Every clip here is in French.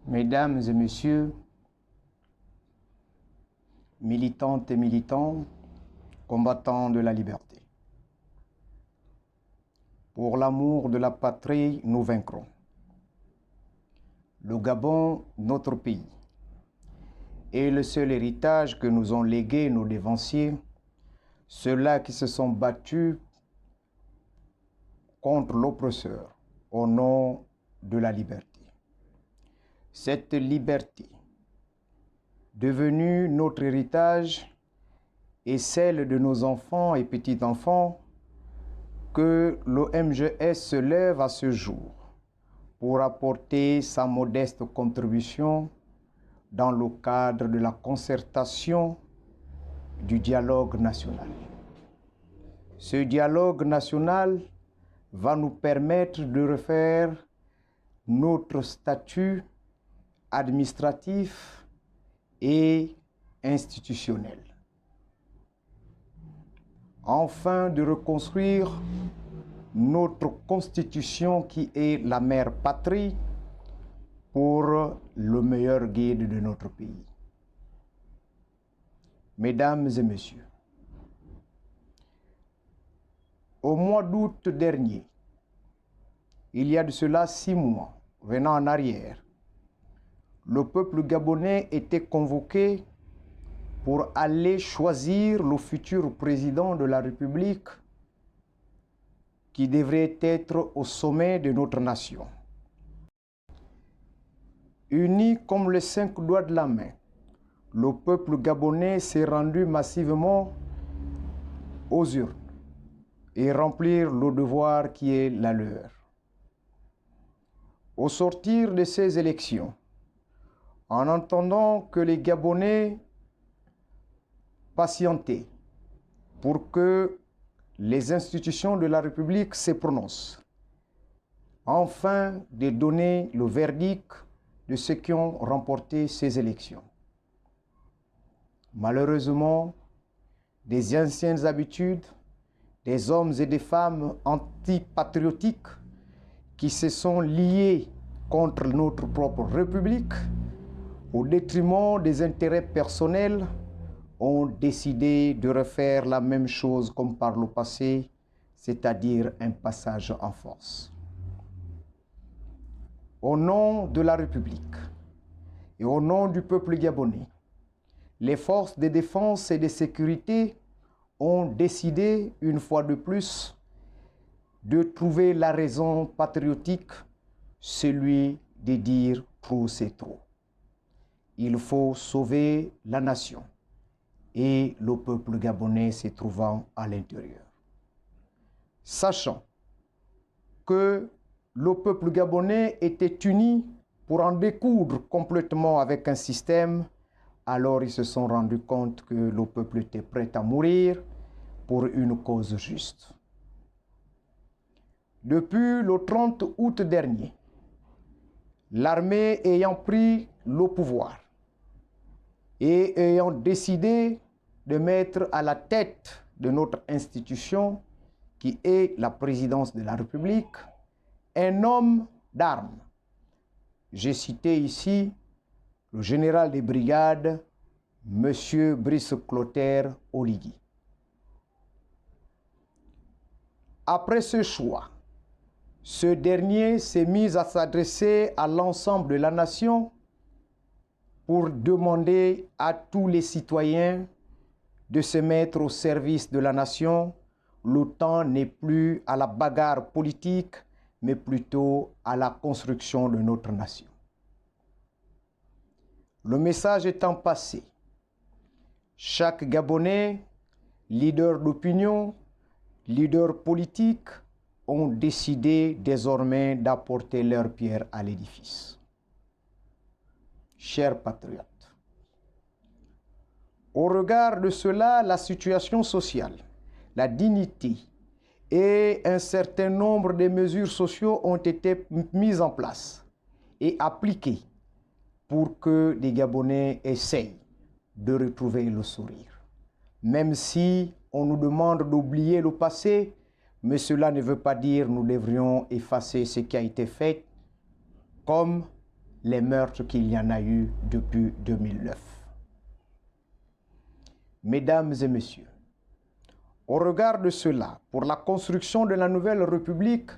Mesdames et messieurs, militantes et militants, combattants de la liberté. Pour l'amour de la patrie, nous vaincrons. Le Gabon, notre pays, est le seul héritage que nous ont légué nos dévanciers, ceux-là qui se sont battus contre l'oppresseur au nom de la liberté. Cette liberté, devenue notre héritage, est celle de nos enfants et petits-enfants que l'OMGS se lève à ce jour pour apporter sa modeste contribution dans le cadre de la concertation du dialogue national. Ce dialogue national va nous permettre de refaire notre statut administratif et institutionnel. Enfin, de reconstruire notre constitution qui est la mère patrie pour le meilleur guide de notre pays. Mesdames et messieurs, au mois d'août dernier, il y a de cela 6 mois, venant en arrière, le peuple gabonais était convoqué pour aller choisir le futur président de la République qui devrait être au sommet de notre nation. Unis comme les 5 doigts de la main, le peuple gabonais s'est rendu massivement aux urnes et remplir le devoir qui est la leur. Au sortir de ces élections, en entendant que les Gabonais patientaient pour que les institutions de la République se prononcent, enfin de donner le verdict de ceux qui ont remporté ces élections. Malheureusement, des anciennes habitudes, des hommes et des femmes antipatriotiques qui se sont liés contre notre propre République, au détriment des intérêts personnels, ont décidé de refaire la même chose comme par le passé, c'est-à-dire un passage en force. Au nom de la République et au nom du peuple gabonais, les forces de défense et de sécurité ont décidé, une fois de plus, de trouver la raison patriotique, celui de dire trop c'est trop. Il faut sauver la nation et le peuple gabonais se trouvant à l'intérieur. Sachant que le peuple gabonais était uni pour en découdre complètement avec un système, alors ils se sont rendus compte que le peuple était prêt à mourir pour une cause juste. Depuis le 30 août dernier, l'armée ayant pris le pouvoir et ayant décidé de mettre à la tête de notre institution, qui est la présidence de la République, un homme d'armes. J'ai cité ici le général des brigades, M. Brice Clotaire Oligui. Après ce choix, ce dernier s'est mis à s'adresser à l'ensemble de la nation pour demander à tous les citoyens de se mettre au service de la nation. Le temps n'est plus à la bagarre politique, mais plutôt à la construction de notre nation. Le message étant passé, chaque Gabonais, leader d'opinion, leader politique, ont décidé désormais d'apporter leur pierre à l'édifice. Chers patriotes, au regard de cela, la situation sociale, la dignité et un certain nombre de mesures sociales ont été mises en place et appliquées pour que les Gabonais essayent de retrouver le sourire. Même si on nous demande d'oublier le passé, mais cela ne veut pas dire que nous devrions effacer ce qui a été fait, comme les meurtres qu'il y en a eu depuis 2009. Mesdames et messieurs, au regard de cela, pour la construction de la nouvelle République,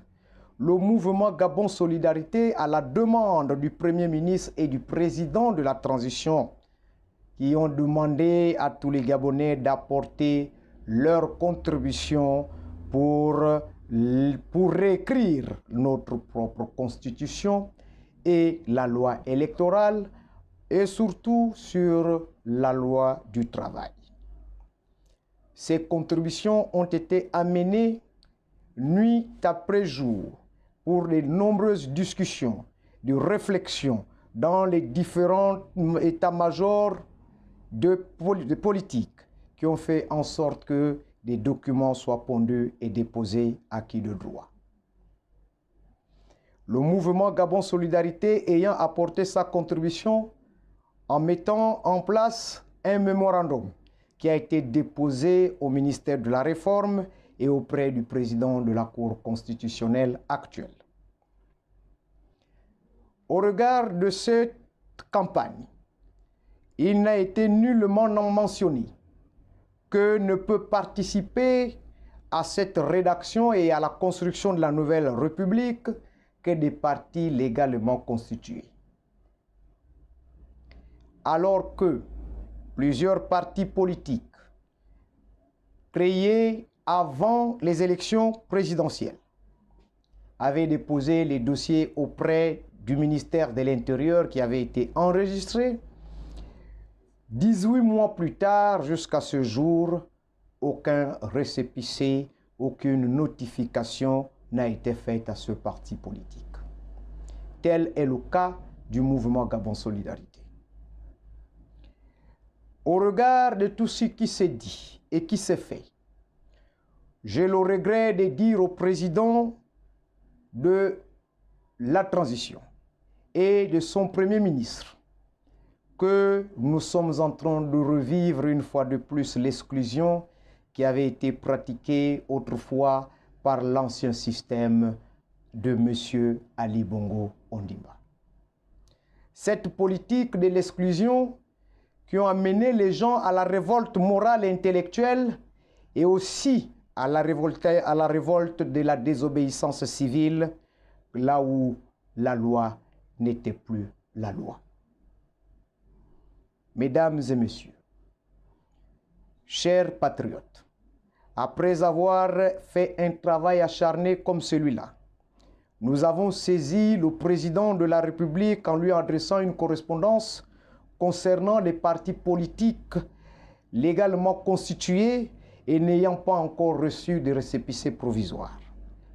le mouvement Gabon Solidarité, à la demande du Premier ministre et du Président de la transition, qui ont demandé à tous les Gabonais d'apporter leur contribution pour réécrire notre propre constitution et la loi électorale, et surtout sur la loi du travail. Ces contributions ont été amenées nuit après jour pour de nombreuses discussions, de réflexions dans les différents états-majors de politique qui ont fait en sorte que des documents soient pondus et déposés à qui de droit. Le mouvement Gabon Solidarité ayant apporté sa contribution en mettant en place un mémorandum qui a été déposé au ministère de la Réforme et auprès du président de la Cour constitutionnelle actuelle. Au regard de cette campagne, il n'a été nullement mentionné que ne peut participer à cette rédaction et à la construction de la nouvelle République que des partis légalement constitués. Alors que plusieurs partis politiques créés avant les élections présidentielles avaient déposé les dossiers auprès du ministère de l'Intérieur qui avait été enregistré. 18 mois plus tard, jusqu'à ce jour, aucun récépissé, aucune notification n'a été faite à ce parti politique. Tel est le cas du mouvement Gabon Solidarité. Au regard de tout ce qui s'est dit et qui s'est fait, j'ai le regret de dire au président de la transition et de son premier ministre que nous sommes en train de revivre une fois de plus l'exclusion qui avait été pratiquée autrefois par l'ancien système de M. Ali Bongo Ondimba. Cette politique de l'exclusion qui ont amené les gens à la révolte morale et intellectuelle et aussi à la révolte de la désobéissance civile, là où la loi n'était plus la loi. Mesdames et messieurs, chers patriotes, après avoir fait un travail acharné comme celui-là, nous avons saisi le président de la République en lui adressant une correspondance concernant les partis politiques légalement constitués et n'ayant pas encore reçu de récépissé provisoire,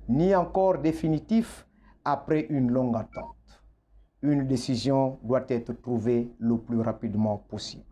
ni encore définitif après une longue attente. Une décision doit être trouvée le plus rapidement possible.